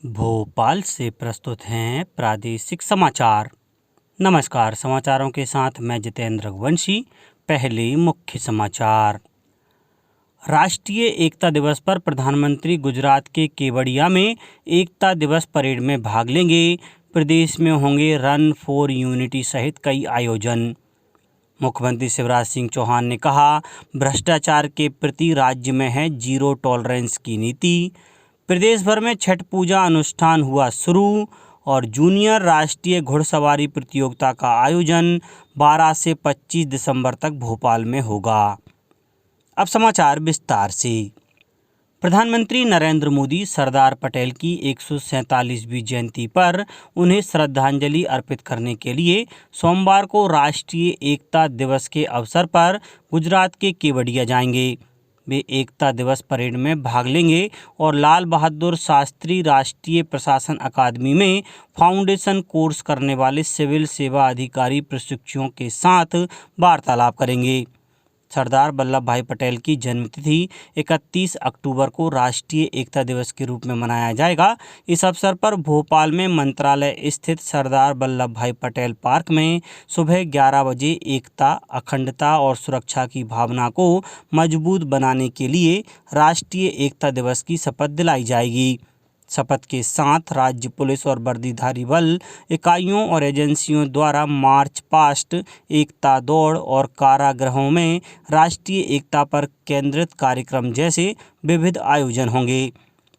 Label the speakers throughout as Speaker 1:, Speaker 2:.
Speaker 1: भोपाल से प्रस्तुत हैं प्रादेशिक समाचार। नमस्कार, समाचारों के साथ मैं जितेंद्र रघुवंशी। पहले मुख्य समाचार। राष्ट्रीय एकता दिवस पर प्रधानमंत्री गुजरात के केवड़िया में एकता दिवस परेड में भाग लेंगे। प्रदेश में होंगे रन फॉर यूनिटी सहित कई आयोजन। मुख्यमंत्री शिवराज सिंह चौहान ने कहा, भ्रष्टाचार के प्रति राज्य में है जीरो टॉलरेंस की नीति। प्रदेश भर में छठ पूजा अनुष्ठान हुआ शुरू और जूनियर राष्ट्रीय घुड़सवारी प्रतियोगिता का आयोजन 12 से 25 दिसंबर तक भोपाल में होगा। अब समाचार विस्तार से। प्रधानमंत्री नरेंद्र मोदी सरदार पटेल की 147वीं जयंती पर उन्हें श्रद्धांजलि अर्पित करने के लिए सोमवार को राष्ट्रीय एकता दिवस के अवसर पर गुजरात के केवड़िया जाएंगे। वे एकता दिवस परेड में भाग लेंगे और लाल बहादुर शास्त्री राष्ट्रीय प्रशासन अकादमी में फाउंडेशन कोर्स करने वाले सिविल सेवा अधिकारी प्रशिक्षुओं के साथ वार्तालाप करेंगे। सरदार वल्लभ भाई पटेल की जन्मतिथि 31 अक्टूबर को राष्ट्रीय एकता दिवस के रूप में मनाया जाएगा। इस अवसर पर भोपाल में मंत्रालय स्थित सरदार वल्लभ भाई पटेल पार्क में सुबह 11 बजे एकता, अखंडता और सुरक्षा की भावना को मजबूत बनाने के लिए राष्ट्रीय एकता दिवस की शपथ दिलाई जाएगी। शपथ के साथ राज्य पुलिस और वर्दीधारी बल इकाइयों और एजेंसियों द्वारा मार्च पास्ट, एकता दौड़ और कारागृहों में राष्ट्रीय एकता पर केंद्रित कार्यक्रम जैसे विविध आयोजन होंगे।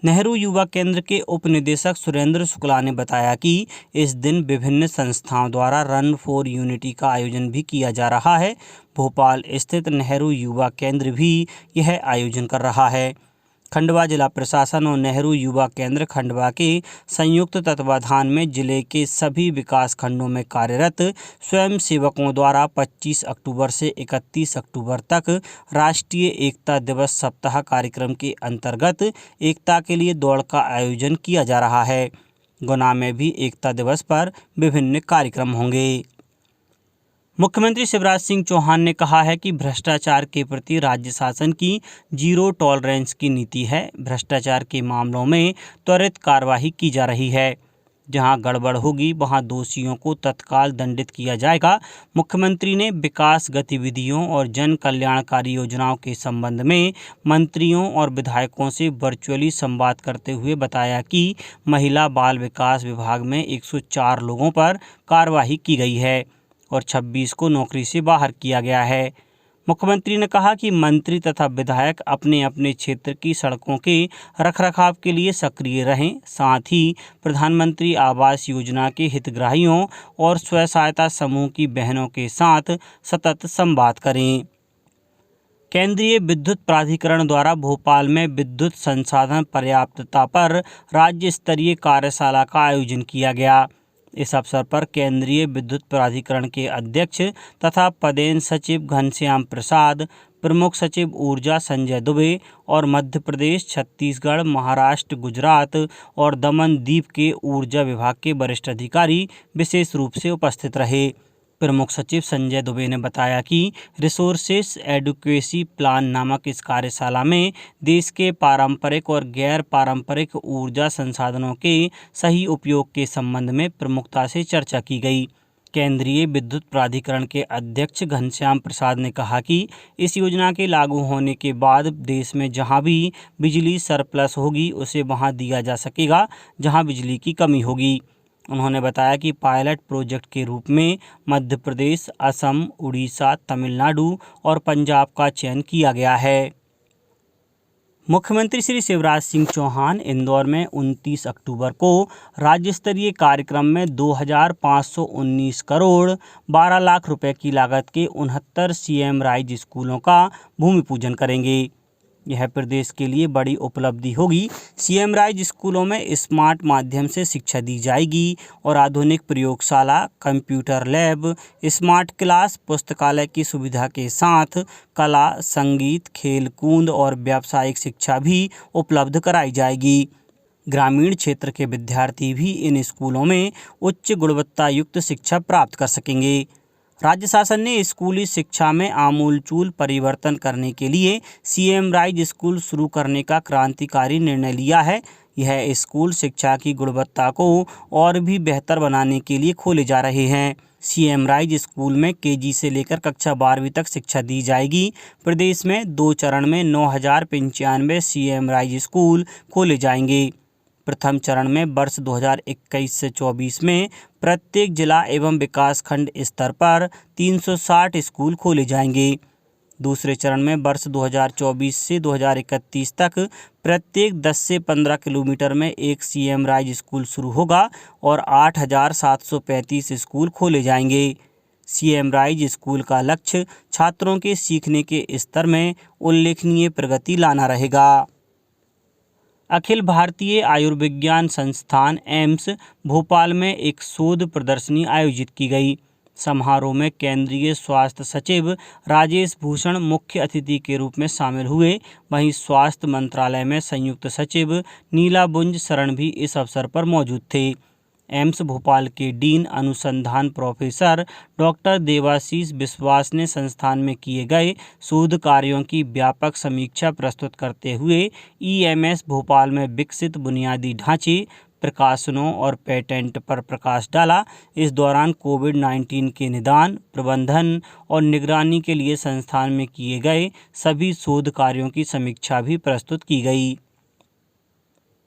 Speaker 1: नेहरू युवा केंद्र के उप निदेशक सुरेंद्र शुक्ला ने बताया कि इस दिन विभिन्न संस्थाओं द्वारा रन फॉर यूनिटी का आयोजन भी किया जा रहा है। भोपाल स्थित नेहरू युवा केंद्र भी यह आयोजन कर रहा है। खंडवा जिला प्रशासन और नेहरू युवा केंद्र खंडवा के संयुक्त तत्वाधान में जिले के सभी विकास खंडों में कार्यरत स्वयं सेवकों द्वारा 25 अक्टूबर से 31 अक्टूबर तक राष्ट्रीय एकता दिवस सप्ताह कार्यक्रम के अंतर्गत एकता के लिए दौड़ का आयोजन किया जा रहा है। गुना में भी एकता दिवस पर विभिन्न कार्यक्रम होंगे। मुख्यमंत्री शिवराज सिंह चौहान ने कहा है कि भ्रष्टाचार के प्रति राज्य शासन की जीरो टॉलरेंस की नीति है। भ्रष्टाचार के मामलों में त्वरित कार्रवाई की जा रही है। जहां गड़बड़ होगी वहां दोषियों को तत्काल दंडित किया जाएगा। मुख्यमंत्री ने विकास गतिविधियों और जन कल्याणकारी योजनाओं के संबंध में मंत्रियों और विधायकों से वर्चुअली संवाद करते हुए बताया कि महिला बाल विकास विभाग में 104 लोगों पर कार्रवाई की गई है और 26 को नौकरी से बाहर किया गया है। मुख्यमंत्री ने कहा कि मंत्री तथा विधायक अपने अपने क्षेत्र की सड़कों के रखरखाव के लिए सक्रिय रहें। साथ ही प्रधानमंत्री आवास योजना के हितग्राहियों और स्वयं सहायता समूह की बहनों के साथ सतत संवाद करें। केंद्रीय विद्युत प्राधिकरण द्वारा भोपाल में विद्युत संसाधन पर्याप्तता पर राज्य स्तरीय कार्यशाला का आयोजन किया गया। इस अवसर पर केंद्रीय विद्युत प्राधिकरण के अध्यक्ष तथा पदेन सचिव घनश्याम प्रसाद, प्रमुख सचिव ऊर्जा संजय दुबे और मध्य प्रदेश, छत्तीसगढ़, महाराष्ट्र, गुजरात और दमन दीव के ऊर्जा विभाग के वरिष्ठ अधिकारी विशेष रूप से उपस्थित रहे। प्रमुख सचिव संजय दुबे ने बताया कि रिसोर्सेस एडुकेसी प्लान नामक इस कार्यशाला में देश के पारंपरिक और गैर पारंपरिक ऊर्जा संसाधनों के सही उपयोग के संबंध में प्रमुखता से चर्चा की गई। केंद्रीय विद्युत प्राधिकरण के अध्यक्ष घनश्याम प्रसाद ने कहा कि इस योजना के लागू होने के बाद देश में जहां भी बिजली सरप्लस होगी उसे वहां दिया जा सकेगा जहां बिजली की कमी होगी। उन्होंने बताया कि पायलट प्रोजेक्ट के रूप में मध्य प्रदेश, असम, उड़ीसा, तमिलनाडु और पंजाब का चयन किया गया है। मुख्यमंत्री श्री शिवराज सिंह चौहान इंदौर में 29 अक्टूबर को राज्य स्तरीय कार्यक्रम में 2519 करोड़ 12 लाख रुपए की लागत के 69 सीएम राइज स्कूलों का भूमि पूजन करेंगे। यह प्रदेश के लिए बड़ी उपलब्धि होगी। सीएम राइज स्कूलों में स्मार्ट माध्यम से शिक्षा दी जाएगी और आधुनिक प्रयोगशाला, कंप्यूटर लैब, स्मार्ट क्लास, पुस्तकालय की सुविधा के साथ कला, संगीत, खेलकूद और व्यावसायिक शिक्षा भी उपलब्ध कराई जाएगी। ग्रामीण क्षेत्र के विद्यार्थी भी इन स्कूलों में उच्च गुणवत्ता युक्त शिक्षा प्राप्त कर सकेंगे। राज्य शासन ने स्कूली शिक्षा में आमूलचूल परिवर्तन करने के लिए सीएम राइज स्कूल शुरू करने का क्रांतिकारी निर्णय लिया है। यह स्कूल शिक्षा की गुणवत्ता को और भी बेहतर बनाने के लिए खोले जा रहे हैं। सीएम राइज स्कूल में केजी से लेकर कक्षा 12वीं तक शिक्षा दी जाएगी। प्रदेश में 2 चरण में 9,095 सीएम राइज स्कूल खोले जाएंगे। प्रथम चरण में वर्ष 2021 से 24 में प्रत्येक जिला एवं विकासखंड स्तर पर 360 स्कूल खोले जाएंगे। दूसरे चरण में वर्ष 2024 से 2031 तक प्रत्येक 10 से 15 किलोमीटर में एक सीएम राइज स्कूल शुरू होगा और 8,735 स्कूल खोले जाएंगे। सीएम राइज स्कूल का लक्ष्य छात्रों के सीखने के स्तर में उल्लेखनीय प्रगति लाना रहेगा। अखिल भारतीय आयुर्विज्ञान संस्थान एम्स भोपाल में एक शोध प्रदर्शनी आयोजित की गई। समारोह में केंद्रीय स्वास्थ्य सचिव राजेश भूषण मुख्य अतिथि के रूप में शामिल हुए। वहीं स्वास्थ्य मंत्रालय में संयुक्त सचिव नीलाबुंज शरण भी इस अवसर पर मौजूद थे। एम्स भोपाल के डीन अनुसंधान प्रोफेसर डॉक्टर देवाशीष विश्वास ने संस्थान में किए गए शोध कार्यों की व्यापक समीक्षा प्रस्तुत करते हुए ईएमएस भोपाल में विकसित बुनियादी ढांचे, प्रकाशनों और पेटेंट पर प्रकाश डाला। इस दौरान कोविड-19 के निदान, प्रबंधन और निगरानी के लिए संस्थान में किए गए सभी शोध कार्यों की समीक्षा भी प्रस्तुत की गई।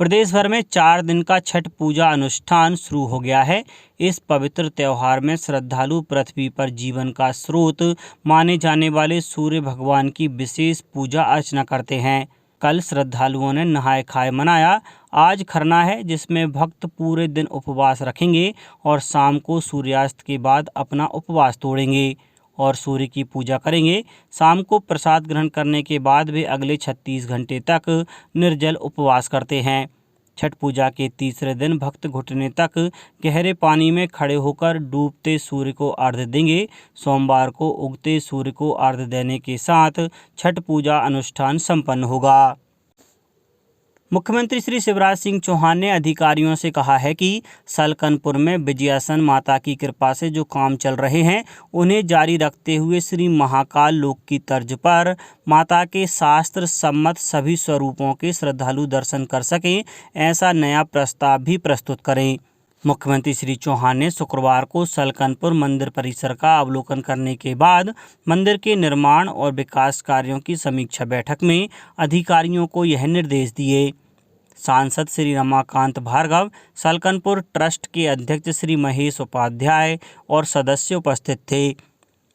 Speaker 1: प्रदेश भर में 4 दिन का छठ पूजा अनुष्ठान शुरू हो गया है। इस पवित्र त्यौहार में श्रद्धालु पृथ्वी पर जीवन का स्रोत माने जाने वाले सूर्य भगवान की विशेष पूजा अर्चना करते हैं। कल श्रद्धालुओं ने नहाय खाए मनाया। आज खरना है, जिसमें भक्त पूरे दिन उपवास रखेंगे और शाम को सूर्यास्त के बाद अपना उपवास तोड़ेंगे और सूर्य की पूजा करेंगे। शाम को प्रसाद ग्रहण करने के बाद वे अगले 36 घंटे तक निर्जल उपवास करते हैं। छठ पूजा के तीसरे दिन भक्त घुटने तक गहरे पानी में खड़े होकर डूबते सूर्य को अर्घ्य देंगे। सोमवार को उगते सूर्य को अर्घ्य देने के साथ छठ पूजा अनुष्ठान संपन्न होगा। मुख्यमंत्री श्री शिवराज सिंह चौहान ने अधिकारियों से कहा है कि सलकनपुर में विजयासन माता की कृपा से जो काम चल रहे हैं उन्हें जारी रखते हुए श्री महाकाल लोक की तर्ज पर माता के शास्त्र सम्मत सभी स्वरूपों के श्रद्धालु दर्शन कर सकें, ऐसा नया प्रस्ताव भी प्रस्तुत करें। मुख्यमंत्री श्री चौहान ने शुक्रवार को सलकनपुर मंदिर परिसर का अवलोकन करने के बाद मंदिर के निर्माण और विकास कार्यों की समीक्षा बैठक में अधिकारियों को यह निर्देश दिए। सांसद श्री रमाकांत भार्गव, सलकनपुर ट्रस्ट के अध्यक्ष श्री महेश उपाध्याय और सदस्य उपस्थित थे।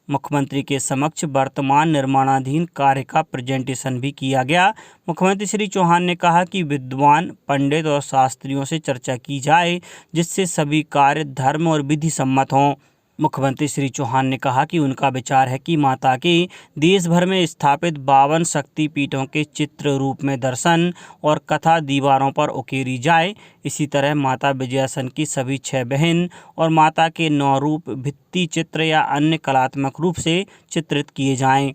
Speaker 1: मुख्यमंत्री के समक्ष वर्तमान निर्माणाधीन कार्य का प्रेजेंटेशन भी किया गया। मुख्यमंत्री श्री चौहान ने कहा कि विद्वान, पंडित और शास्त्रियों से चर्चा की जाए, जिससे सभी कार्य धर्म और विधि सम्मत हों। मुख्यमंत्री श्री चौहान ने कहा कि उनका विचार है कि माता के देश भर में स्थापित 52 शक्तिपीठों के चित्र रूप में दर्शन और कथा दीवारों पर उकेरी जाए। इसी तरह माता विजयासन की सभी 6 बहन और माता के 9 रूप भित्ति चित्र या अन्य कलात्मक रूप से चित्रित किए जाएं।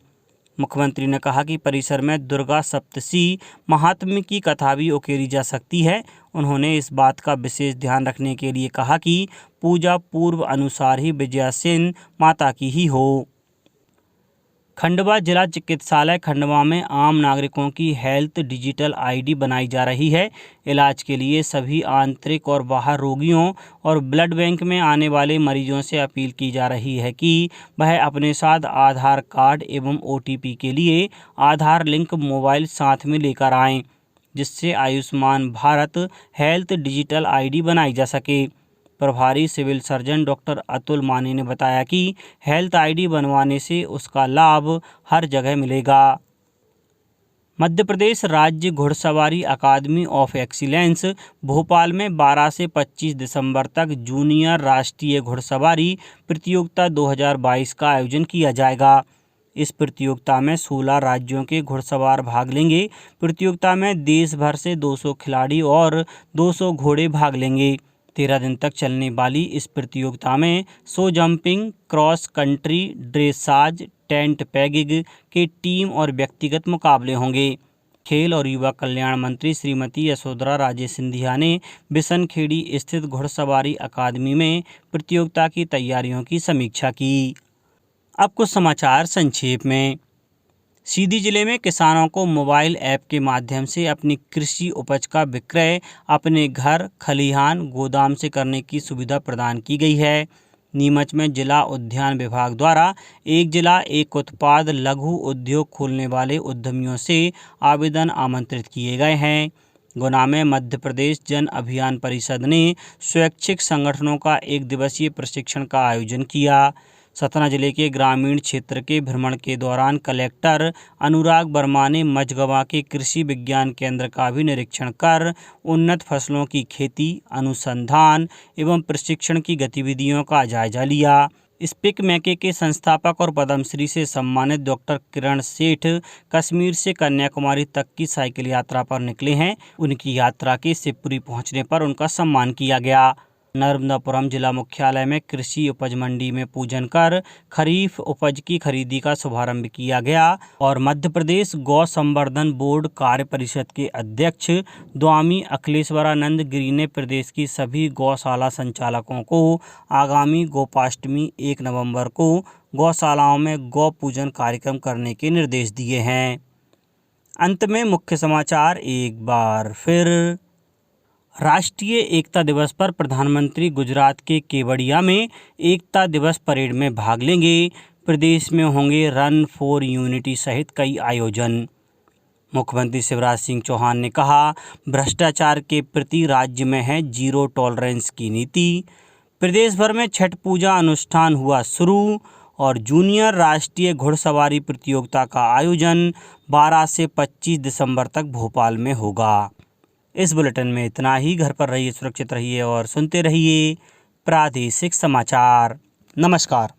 Speaker 1: मुख्यमंत्री ने कहा कि परिसर में दुर्गा सप्तशी महात्म्य की कथा भी उकेरी जा सकती है। उन्होंने इस बात का विशेष ध्यान रखने के लिए कहा कि पूजा पूर्व अनुसार ही विजयासेन माता की ही हो। खंडवा जिला चिकित्सालय खंडवा में आम नागरिकों की हेल्थ डिजिटल आईडी बनाई जा रही है। इलाज के लिए सभी आंतरिक और बाहर रोगियों और ब्लड बैंक में आने वाले मरीजों से अपील की जा रही है कि वह अपने साथ आधार कार्ड एवं OTP के लिए आधार लिंक मोबाइल साथ में लेकर आएं, जिससे Ayushman Bharat health digital ID बनाई जा सके। प्रभारी सिविल सर्जन डॉक्टर अतुल माने ने बताया कि हेल्थ आईडी बनवाने से उसका लाभ हर जगह मिलेगा। मध्य प्रदेश राज्य घुड़सवारी अकादमी ऑफ एक्सीलेंस भोपाल में 12 से 25 दिसंबर तक जूनियर राष्ट्रीय घुड़सवारी प्रतियोगिता 2022 का आयोजन किया जाएगा। इस प्रतियोगिता में 16 राज्यों के घुड़सवार भाग लेंगे। प्रतियोगिता में देश भर से 200 खिलाड़ी और 200 घोड़े भाग लेंगे। 13 दिन तक चलने वाली इस प्रतियोगिता में show jumping, cross country, dressage, tent paging के टीम और व्यक्तिगत मुकाबले होंगे। खेल और युवा कल्याण मंत्री श्रीमती यशोधरा राजे सिंधिया ने बिशनखेड़ी स्थित घुड़सवारी अकादमी में प्रतियोगिता की तैयारियों की समीक्षा की। अब कुछ समाचार संक्षेप में। सीधी जिले में किसानों को मोबाइल ऐप के माध्यम से अपनी कृषि उपज का विक्रय अपने घर, खलिहान, गोदाम से करने की सुविधा प्रदान की गई है। नीमच में जिला उद्यान विभाग द्वारा एक जिला एक उत्पाद लघु उद्योग खोलने वाले उद्यमियों से आवेदन आमंत्रित किए गए हैं। गुना में मध्य प्रदेश जन अभियान परिषद ने स्वैच्छिक संगठनों का एक दिवसीय प्रशिक्षण का आयोजन किया। सतना जिले के ग्रामीण क्षेत्र के भ्रमण के दौरान कलेक्टर अनुराग वर्मा ने मझगवां के कृषि विज्ञान केंद्र का भी निरीक्षण कर उन्नत फसलों की खेती, अनुसंधान एवं प्रशिक्षण की गतिविधियों का जायजा लिया। स्पिक मैके के संस्थापक और पद्मश्री से सम्मानित डॉक्टर किरण सेठ कश्मीर से कन्याकुमारी तक की साइकिल यात्रा पर निकले हैं। उनकी यात्रा के शिवपुरी पहुंचने पर उनका सम्मान किया गया। नर्मदापुरम जिला मुख्यालय में कृषि उपज मंडी में पूजन कर खरीफ उपज की खरीदी का शुभारंभ किया गया और मध्य प्रदेश गौ संवर्धन बोर्ड कार्य परिषद के अध्यक्ष स्वामी अखिलेश्वरानंद गिरी ने प्रदेश की सभी गौशाला संचालकों को आगामी गोपाष्टमी 1 नवंबर को गौशालाओं में गौ पूजन कार्यक्रम करने के निर्देश दिए हैं। अंत में मुख्य समाचार एक बार फिर। राष्ट्रीय एकता दिवस पर प्रधानमंत्री गुजरात के केवड़िया में एकता दिवस परेड में भाग लेंगे। प्रदेश में होंगे रन फॉर यूनिटी सहित कई आयोजन। मुख्यमंत्री शिवराज सिंह चौहान ने कहा, भ्रष्टाचार के प्रति राज्य में है जीरो टॉलरेंस की नीति। प्रदेश भर में छठ पूजा अनुष्ठान हुआ शुरू और जूनियर राष्ट्रीय घुड़सवारी प्रतियोगिता का आयोजन 12 से 25 दिसंबर तक भोपाल में होगा। इस बुलेटिन में इतना ही। घर पर रहिए, सुरक्षित रहिए और सुनते रहिए प्रादेशिक समाचार। नमस्कार।